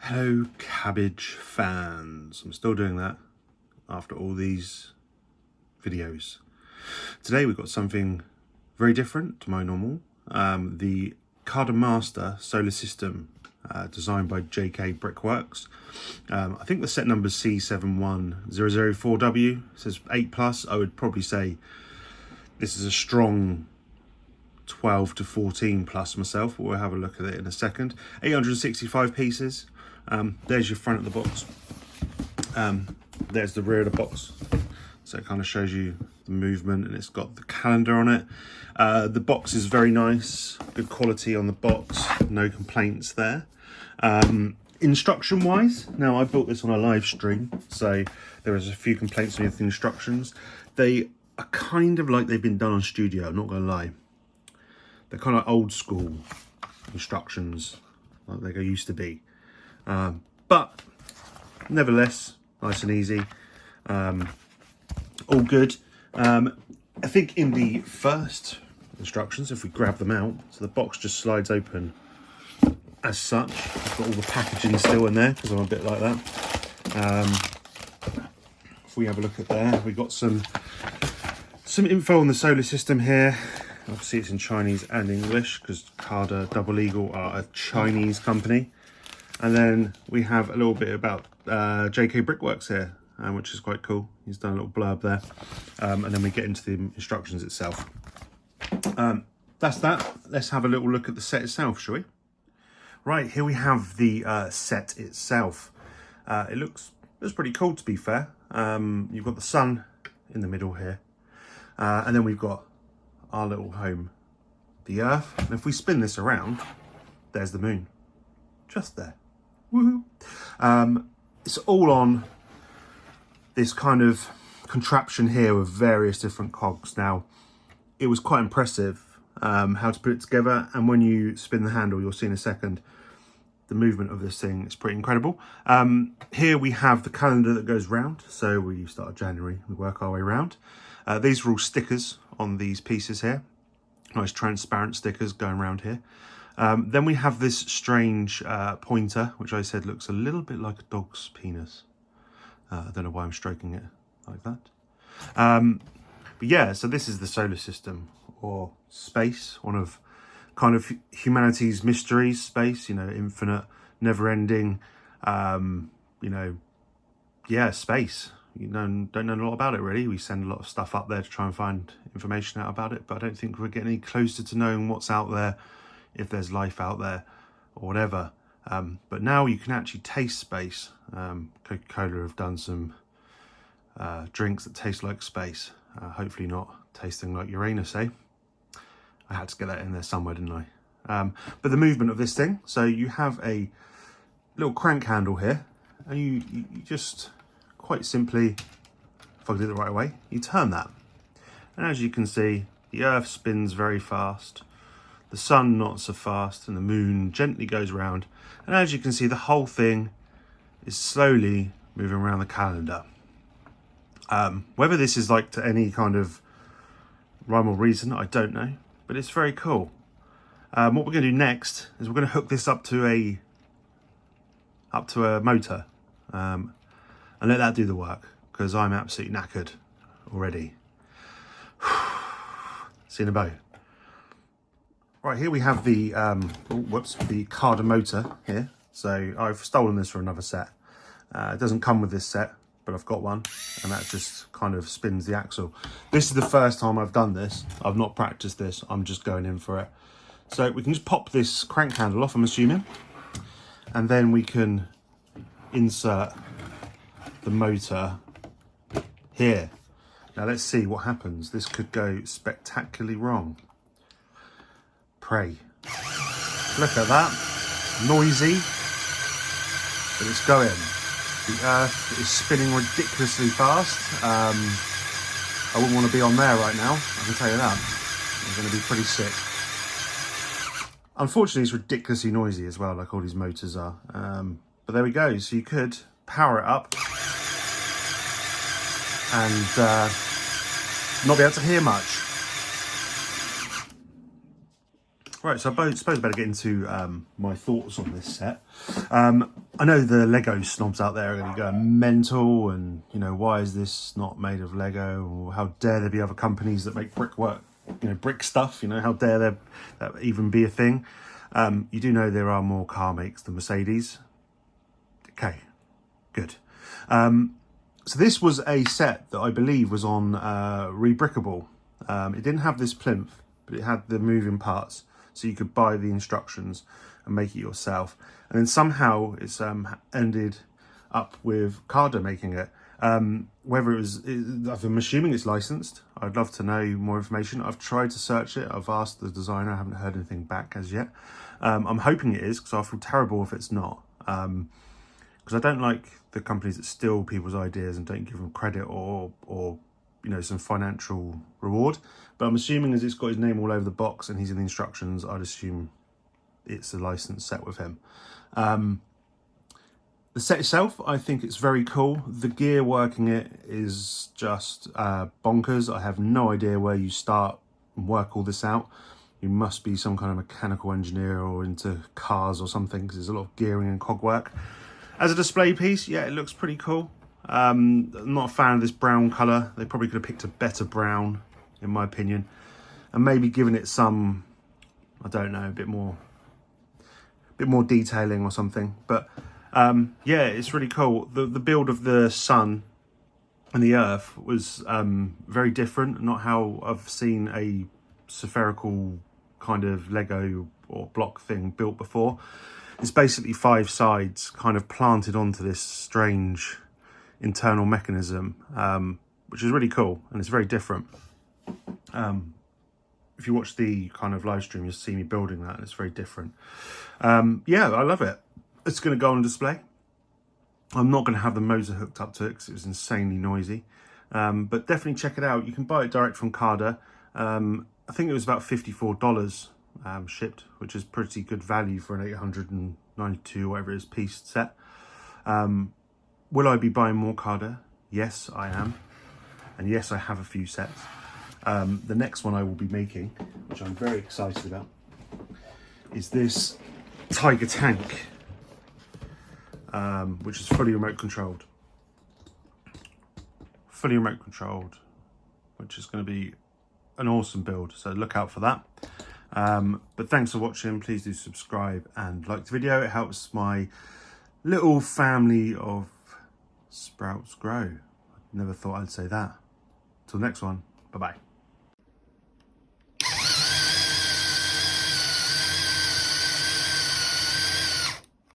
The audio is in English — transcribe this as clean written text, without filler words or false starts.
Hello, cabbage fans. I'm still doing that after all these videos. Today we've got something very different to my normal. The CaDA Master solar system designed by Brickworks. I think the set number is C71004W. It says 8+. I would probably say this is a strong 12 to 14 plus myself, but we'll have a look at it in a second. 865 pieces. There's your front of the box. There's the rear of the box. So it kind of shows you the movement, and it's got the calendar on it. The box is very nice, good quality on the box, no complaints there. Instruction wise, now I built this on a live stream, so there is a few complaints with the instructions. They are kind of like they've been done on studio, I'm not gonna lie. They're kind of old school instructions, like they used to be. But nevertheless, nice and easy, all good. I think in the first instructions, if we grab them out, so the box just slides open as such. I've got all the packaging still in there because I'm a bit like that. If we have a look at there, we got some info on the solar system here. Obviously it's in Chinese and English because CaDA Double Eagle are a Chinese company. And then we have a little bit about Brickworks here, which is quite cool. He's done a little blurb there. And then we get into the instructions itself. That's that. Let's have a little look at the set itself, shall we? Right, here we have the set itself. It looks pretty cool, to be fair. You've got the sun in the middle here. And then we've got our little home, the Earth. And if we spin this around, there's the moon. Just there. Woohoo! It's all on this kind of contraption here with various different cogs. Now, it was quite impressive how to put it together, and when you spin the handle, you'll see in a second, the movement of this thing is pretty incredible. Here we have the calendar that goes round. So we start January, we work our way round. These are all stickers on these pieces here. Nice transparent stickers going around here. Then we have this strange pointer, which I said looks a little bit like a dog's penis. I don't know why I'm stroking it like that. But yeah, so this is the solar system, or space, one of kind of humanity's mysteries. Space, you know, infinite, never-ending, you know, yeah, space. You don't know a lot about it, really. We send a lot of stuff up there to try and find information out about it, but I don't think we're getting any closer to knowing what's out there, if there's life out there or whatever. But now you can actually taste space. Coca-Cola have done some drinks that taste like space. Hopefully not tasting like Uranus, eh? I had to get that in there somewhere, didn't I? But the movement of this thing, so you have a little crank handle here, and you just quite simply, if I do it the right way, you turn that. And as you can see, the Earth spins very fast, the sun not so fast, and the moon gently goes round. And as you can see, the whole thing is slowly moving around the calendar. Whether this is like to any kind of rhyme or reason, I don't know, but it's very cool. What we're going to do next is we're going to hook this up to a motor, and let that do the work, because I'm absolutely knackered already. See you in a bow. Right, here we have the the CaDA motor here. So I've stolen this for another set. It doesn't come with this set, but I've got one, and that just kind of spins the axle. This is the first time I've done this. I've not practiced this. I'm just going in for it. So we can just pop this crank handle off, I'm assuming, and then we can insert the motor here. Now let's see what happens. This could go spectacularly wrong. Pray. Look at that. Noisy, but it's going. The Earth is spinning ridiculously fast. I wouldn't want to be on there right now, I can tell you that. It's going to be pretty sick. Unfortunately, it's ridiculously noisy as well, like all these motors are. But there we go. So you could power it up and not be able to hear much. Right, so I suppose I better get into my thoughts on this set. I know the Lego snobs out there are going to go mental and, you know, why is this not made of Lego? Or how dare there be other companies that make brickwork, you know, brick stuff, you know, how dare there that even be a thing? You do know there are more car makes than Mercedes. Okay, good. So this was a set that I believe was on Rebrickable. It didn't have this plinth, but it had the moving parts. So you could buy the instructions and make it yourself. And then somehow it's ended up with CaDA making it. Whether it was, I'm assuming it's licensed. I'd love to know more information. I've tried to search it. I've asked the designer. I haven't heard anything back as yet. I'm hoping it is, because I feel terrible if it's not. Because I don't like the companies that steal people's ideas and don't give them credit or you know, some financial reward. But I'm assuming as it's got his name all over the box and he's in the instructions, I'd assume it's a licensed set with him. The set itself, I think it's very cool. The gear working it is just bonkers. I have no idea where you start and work all this out. You must be some kind of mechanical engineer or into cars or something, because there's a lot of gearing and cog work. As a display piece, yeah, it looks pretty cool. I'm not a fan of this brown colour. They probably could have picked a better brown, in my opinion, and maybe given it some, I don't know, a bit more detailing or something. But yeah, it's really cool. The build of the sun and the earth was very different. Not how I've seen a spherical kind of Lego or block thing built before. It's basically 5 sides kind of planted onto this strange internal mechanism, which is really cool, and it's very different. If you watch the kind of live stream, you'll see me building that, and it's very different. Yeah, I love it. It's going to go on display. I'm not going to have the motor hooked up to it because it was insanely noisy, but definitely check it out. You can buy it direct from CaDA. I think it was about $54 shipped, which is pretty good value for an 892 whatever it is piece set. Will I be buying more CaDA? Yes, I am. And yes, I have a few sets. The next one I will be making, which I'm very excited about, is this Tiger tank, which is fully remote controlled. Fully remote controlled, which is going to be an awesome build. So look out for that. But thanks for watching. Please do subscribe and like the video. It helps my little family of sprouts grow. Never thought I'd say that. Till next one, bye bye.